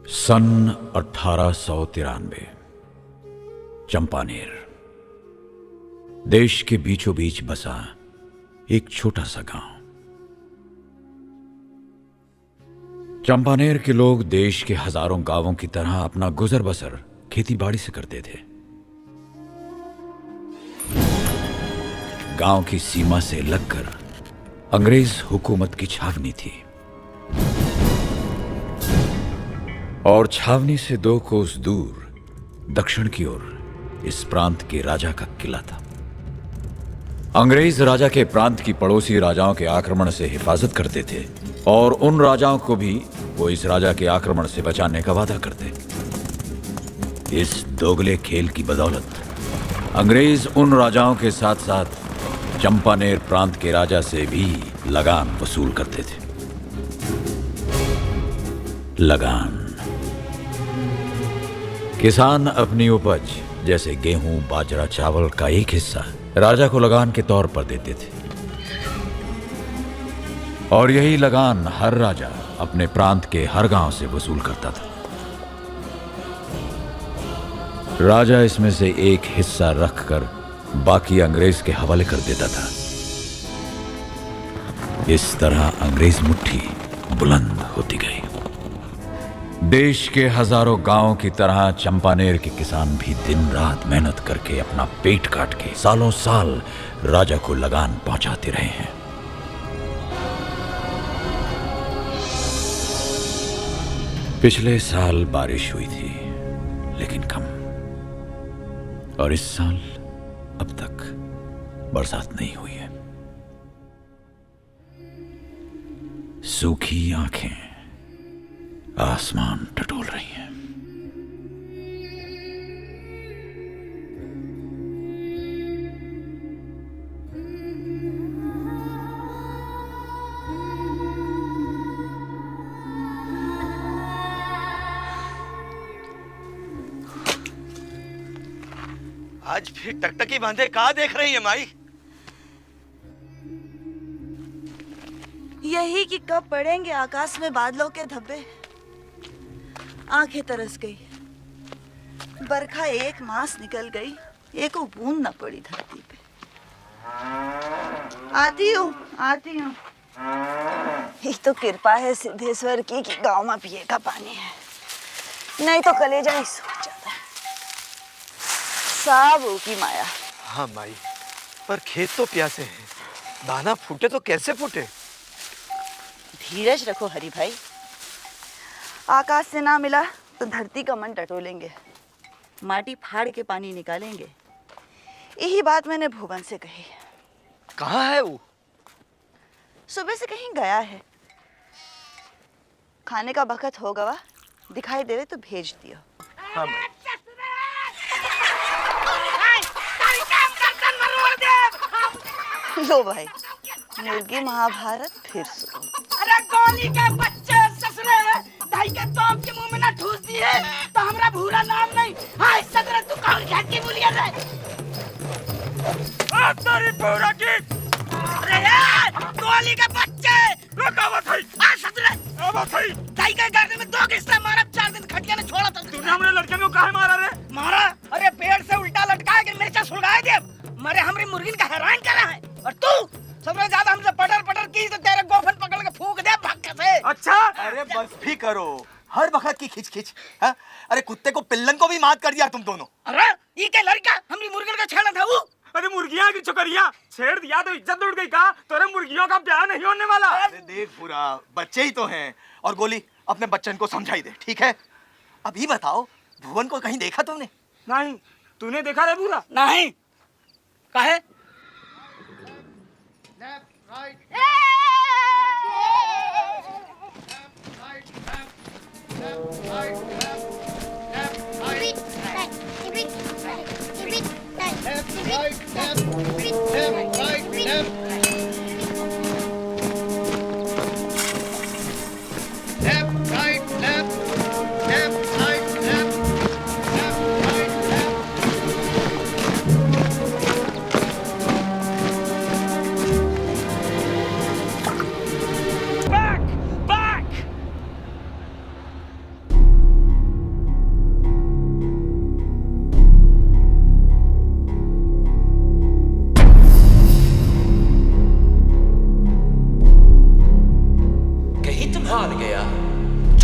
सन 1893 चंपानेर देश के बीचों बीच बसा एक छोटा सा गांव। चंपानेर के लोग देश के हजारों गांवों की तरह अपना गुजर बसर खेती बाड़ी से करते थे। गांव की सीमा से लगकर अंग्रेज हुकूमत की छावनी थी और छावनी से 2 कोस दूर दक्षिण की ओर इस प्रांत के राजा का किला था। अंग्रेज राजा के प्रांत की पड़ोसी राजाओं के आक्रमण से हिफाजत करते थे और उन राजाओं को भी वो इस राजा के आक्रमण से बचाने का वादा करते। इस दोगले खेल की बदौलत अंग्रेज उन राजाओं के साथ साथ चंपानेर प्रांत के राजा से भी लगान वसूल करते थे। लगान किसान अपनी उपज जैसे गेहूं, बाजरा, चावल का एक हिस्सा राजा को लगान के तौर पर देते थे और यही लगान हर राजा अपने प्रांत के हर गांव से वसूल करता था। राजा इसमें से एक हिस्सा रखकर बाकी अंग्रेज के हवाले कर देता था। इस तरह अंग्रेज मुट्ठी बुलंद होती गई। देश के हजारों गांवों की तरह चंपानेर के किसान भी दिन रात मेहनत करके अपना पेट काट के सालों साल राजा को लगान पहुंचाते रहे हैं। पिछले साल बारिश हुई थी लेकिन कम, और इस साल अब तक बरसात नहीं हुई है। सूखी आंखें आसमान टटोल रही हैं। आज फिर टकटकी बांधे कहाँ देख रही है माई? यही कि कब पड़ेंगे आकाश में बादलों के धब्बे। आंखें तरस गई। बरखा एक मास निकल गई, एक बूंद न पड़ी धरती पे। आती हूँ। ये तो कृपा है सिद्धेश्वर की कि गांव में पिए का पानी है, नहीं तो कलेजा ही सूख जाता है। सब की माया। हाँ माई, पर खेत तो प्यासे हैं, दाना फूटे तो कैसे फूटे? धीरज रखो हरि भाई, आकाश से ना मिला तो धरती का मन टटोलेंगे, माटी फाड़ के पानी निकालेंगे। यही बात मैंने भुवन से कही। कहाँ है वो? सुबह से कहीं गया है। खाने का बखत होगा, वा दिखाई देवे तो भेज दियो। हाँ माई। लो भाई, मुर्गी महाभारत फिर शुरू। अरे गोली के बच्चे ससुरे दाई के तोप के मुंह में ना ठूस दिए तो हमरा भूरा नाम नहीं। हाय सदर तू कौन घाट की बोलिया रे? आ तेरी पूरा की। अरे यार गोली के बच्चे रुकावत है। आ सदर आवत है। दाई के गर्दन में 2 किस्सा मारा, 4 दिन खटिया ने छोड़ा था। तूने हमरे लड़के को काहे मारा रे? मारा? अरे पेड़ से उल्टा लटका के मिर्चा सुलगाए दे। मरे हमरी मुर्गिन का हैरान करा है और तू सबसे ज्यादा हमसे पटर पटर की तो तेरे गोफन पकड़ के फूंक दे भक्के से। अच्छा अरे बस भी करो, हर वक्त की खिच खिच। हाँ? अरे कुत्ते को पिल्लन को भी मात कर दिया तुम दोनों। अरे ये क्या लड़का हमरी मुर्गिन का छेड़ा था वो? अरे मुर्गियां की चुकरिया छेड़ दिया तो इज्जत उड़ गई। का तेरे मुर्गियों का ब्याह नहीं होने वाला। अरे देख पूरा, बच्चे ही तो हैं। और गोली अपने बच्चन को समझाई दे, ठीक है? अब ये बताओ, भुवन को कहीं देखा तुमने? नहीं, तूने देखा रे पूरा? नहीं काहे?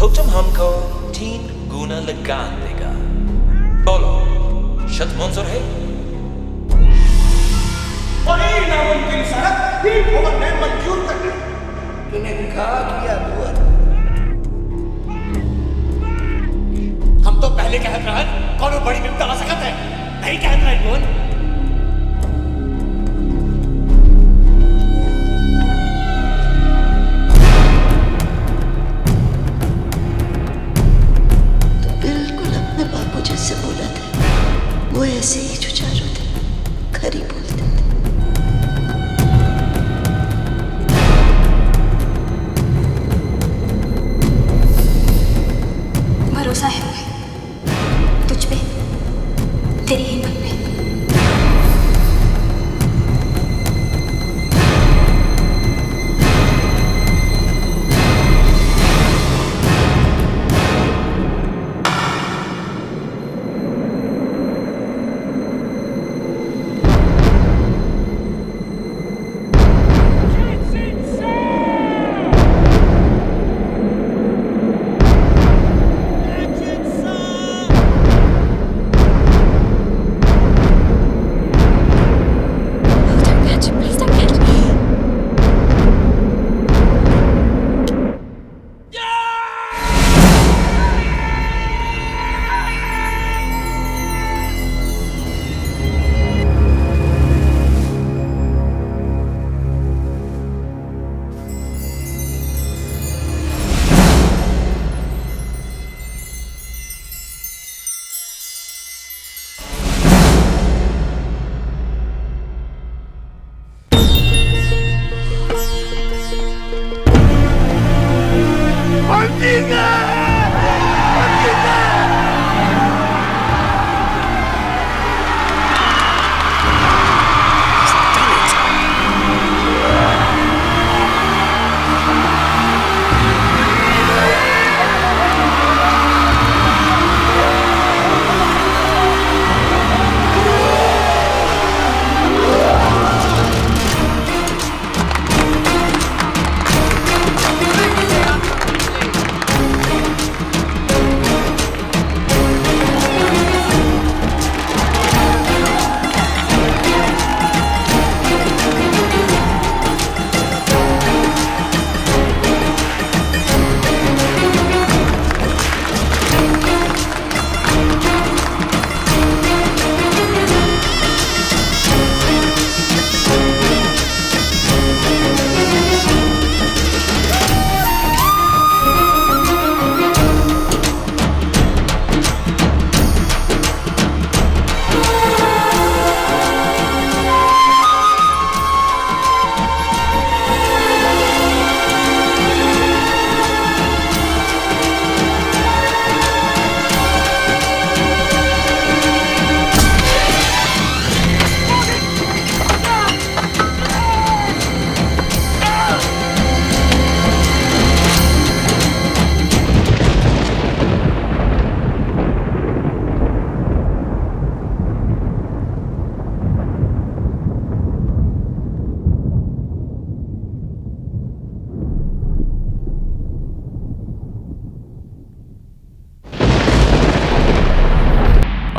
तो तुम हमको 3 गुना लगान देगा। बोलो, शर्त मंजूर है? वही नामुमकिन शर्त ही भुवन ने मंजूर कर दी। तूने कहा किया भुवन? हम तो पहले कहत रहे कौन बड़ी विपदा आ सकत है, नहीं कहत रहे भुवन। बिल्कुल अपने बापू जैसे बोला था, वो ऐसे ही जुझारू थे, खरी बोलते थे। भरोसा है तुझ पे, तेरी हिम्मत पे।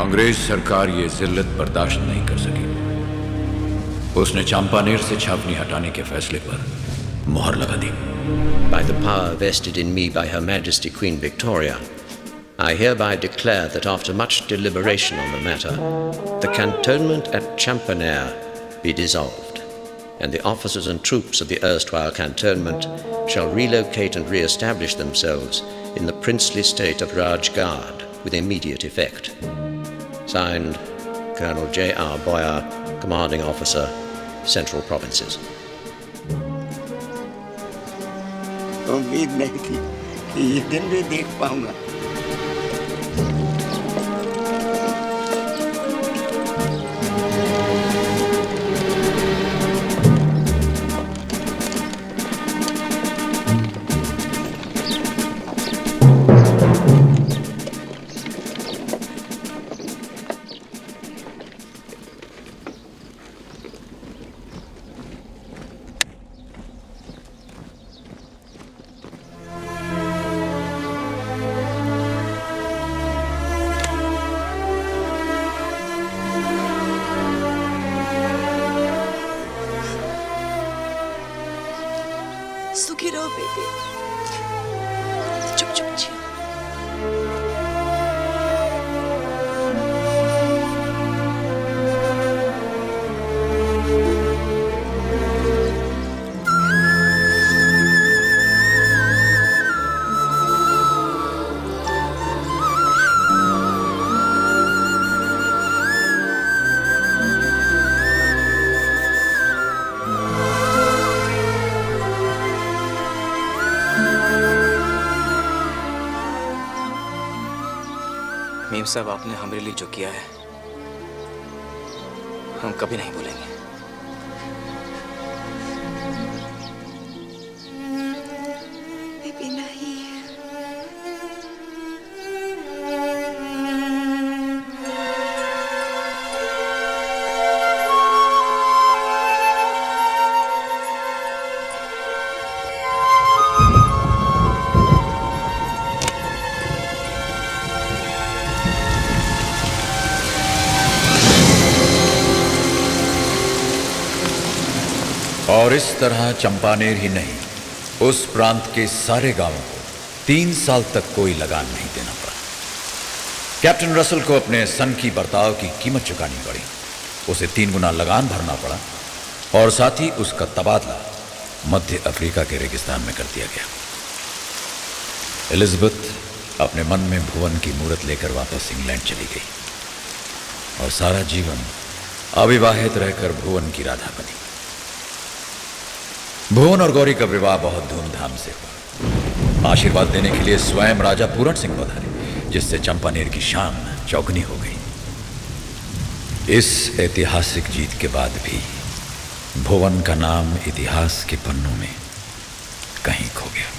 अंग्रेज सरकार ये जिल्लत बर्दाश्त नहीं कर सकी। उसने चंपानेर से छावनी हटाने के फैसले पर मुहर लगा दी। By the power vested in me by Her Majesty Queen Victoria, I hereby declare that after much deliberation on the matter, the cantonment at Champaner be dissolved, and the officers and troops of the erstwhile cantonment shall relocate and re-establish themselves in the princely state of Rajgarh with immediate effect. Signed, Colonel J.R. Boyer, Commanding Officer, Central Provinces. उम्मीद नहीं थी कि ये दिन भी देख पाऊंगा। सुखी रहो बेटी। चुप चुप जियो। मीम साहब, आपने हमारे लिए जो किया है हम कभी नहीं भूलेंगे। बेबी नहीं। और इस तरह चंपानेर ही नहीं, उस प्रांत के सारे गांवों को 3 साल तक कोई लगान नहीं देना पड़ा। कैप्टन रसल को अपने सन की बर्ताव की कीमत चुकानी पड़ी। उसे 3 गुना लगान भरना पड़ा और साथ ही उसका तबादला मध्य अफ्रीका के रेगिस्तान में कर दिया गया। एलिजाबेथ अपने मन में भुवन की मूरत लेकर वापस इंग्लैंड चली गई और सारा जीवन अविवाहित रहकर भुवन की राधा बनी। भुवन और गौरी का विवाह बहुत धूमधाम से हुआ। आशीर्वाद देने के लिए स्वयं राजा पूरण सिंह पधारे, जिससे चंपानेर की शान चौगुनी हो गई। इस ऐतिहासिक जीत के बाद भी भुवन का नाम इतिहास के पन्नों में कहीं खो गया।